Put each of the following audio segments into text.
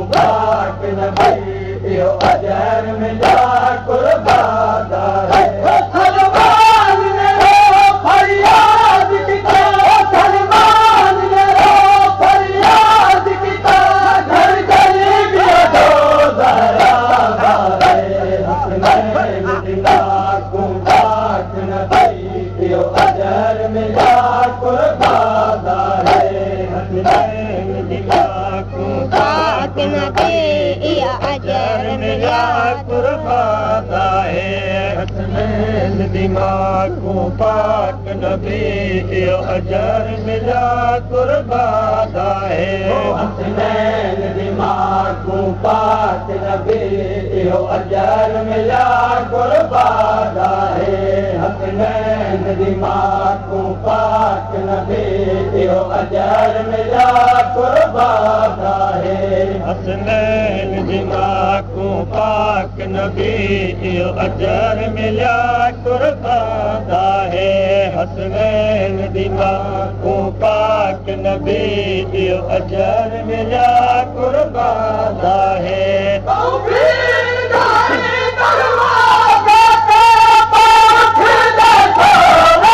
पाक नबी इहो अजर मिलिया कुर्बान आहे सलमान ने फरियाद की सलमान ने फरियाद की घर गरीबी दो ज़हरा हसनैन दिलाको पाक नबी इहो अजर मिलिया कुर्बान आहे हसनैन दिलाको पाक नबी इहो अजर मिलिया कुर्बान आहे हसनैन दिमाग़ो पाक नबी इहो अजर मिलिया कुर्बान आहे हसनैन दिमाग़ो पाक नबी इहो अजर मिलिया कुर्बान आहे हसनैन दिमाग़ो पाक नबी इहो अजर मिलिया कुर्बान आहे हसनैन दिमाग़ो पाक नबी इहो अजर मिलिया कुर्बान आहे हसनैन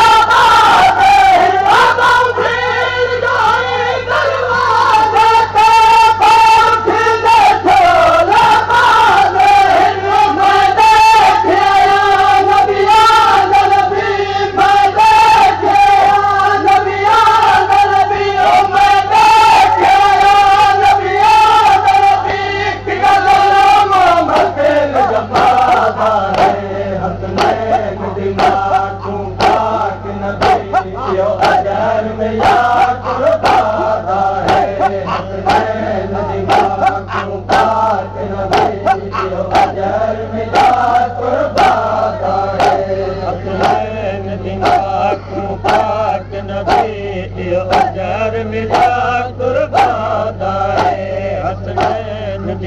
दिमाग़ो पाक नबी इहो अजर मिलिया कुर्बान आहे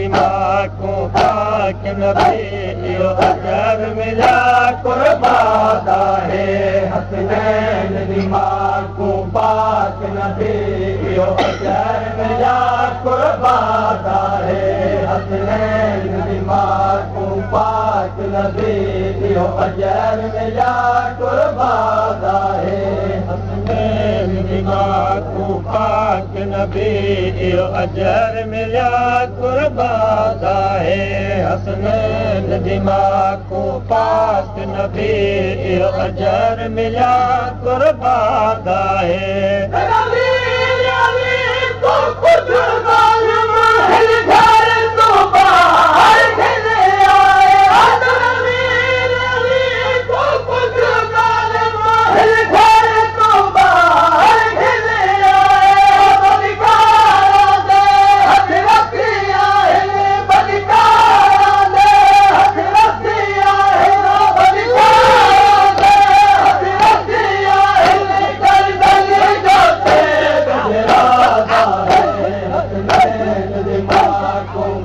दिमाग़ो पाक नबी इहो अजर मिलिया कुर्बान आहे हसनैन दिमाग़ो पाक नबी इहो अजर मिलिया कुर्बान आहे हसनैन दिमाग़ो पाक नबी इहो अजर मिलिया कुर्बान आहे हसनैन दिमाग़ो पाक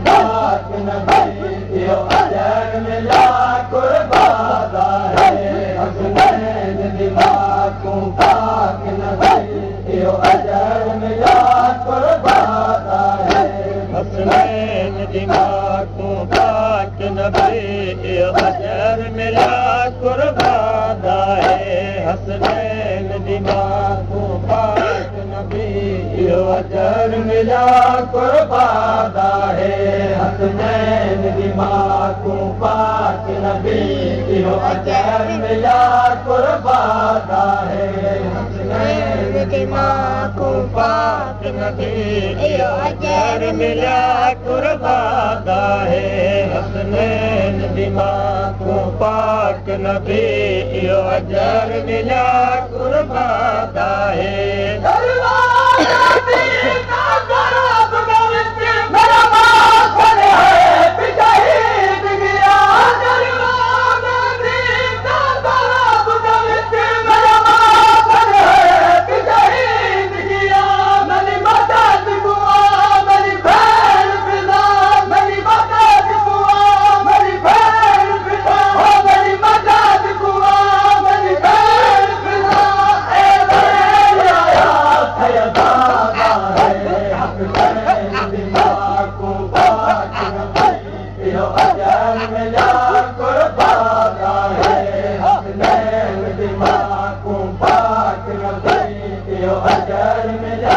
नबी इहो अजर मिलिया कुर्बान आहे हसनैन दिमाग़ो पाक नबी इहो अजर मिलिया कुर्बान आहे दिमाग़ो पाक नबी इहो अजर मिलिया कुर्बान आहे हसनैन दिमाग़ो पाक नबी इहो अजर मिलिया कुर्बान आहे हसनैन दिमाग़ो पाक नबी इहो अजर मिलिया कुर्बान आहे हसनैन दिमाग़ो पाक नबी इहो अजर मिलिया कुर्बान आहे हसनैन दिमाग़ो पाक नबी इहो अजर मिलिया कुर्बान आहे इहो अजर मिलिया कुर्बान आहे हसनैन दिमाग़ूं पाक नबी इहो अजर मिलिया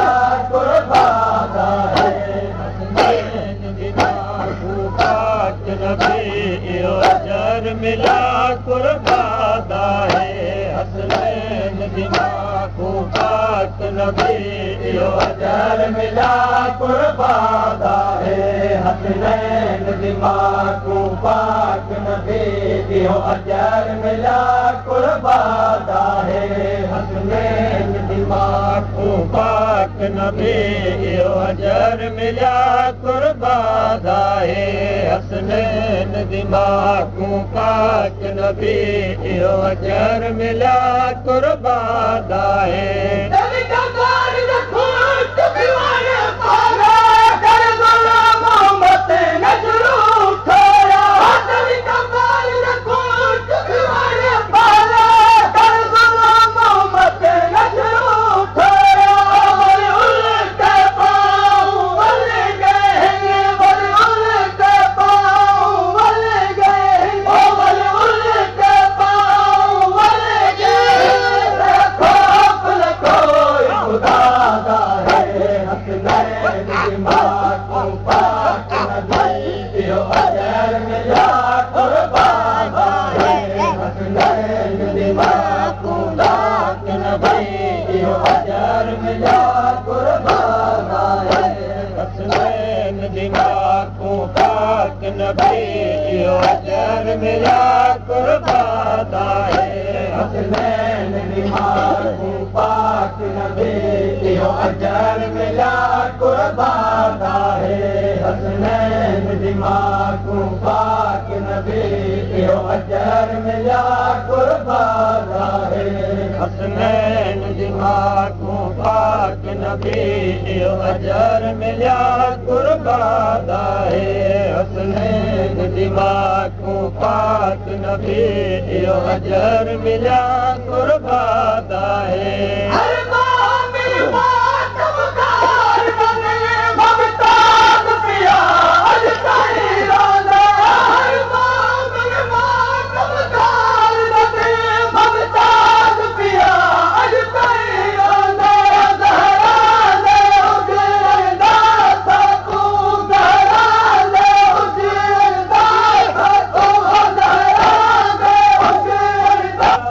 कुर्बान आहे हसनैन दिमाग़ूं पाक नबी इहो अजर मिलिया कुर्बान आहे हसनैन दिमाग़ूं पाक नबी इहो अजर मिलिया कुर्बान आहे हसनैन दिमाग़ूं पाक नबी इहो अजर मिलिया कुर्बान आहे हसनैन दिमाग़ूं पाक नबी इहो अजर मिलिया कुर्बान आहे हसनैन दिमाग़ूं पाक नबी इहो अजर मिलिया कुर्बान आहे दिमाग़ूं पाक नबी इहो अजर मिलिया कुर्बान आहे हसनैन दिमाग़ूं पाक नबी इहो अजर मिलिया कुर्बान आहे हसनैन दिमाग़ूं पाक नबी इहो अजर मिलिया कुर्बान आहे हसनैन दिमाग़ूं पाक नबी इहो अजर मिलिया कुर्बान आहे हसनैन दिमाग़ूं पाक नबी इहो अजर मिलिया कुर्बान आहे पिया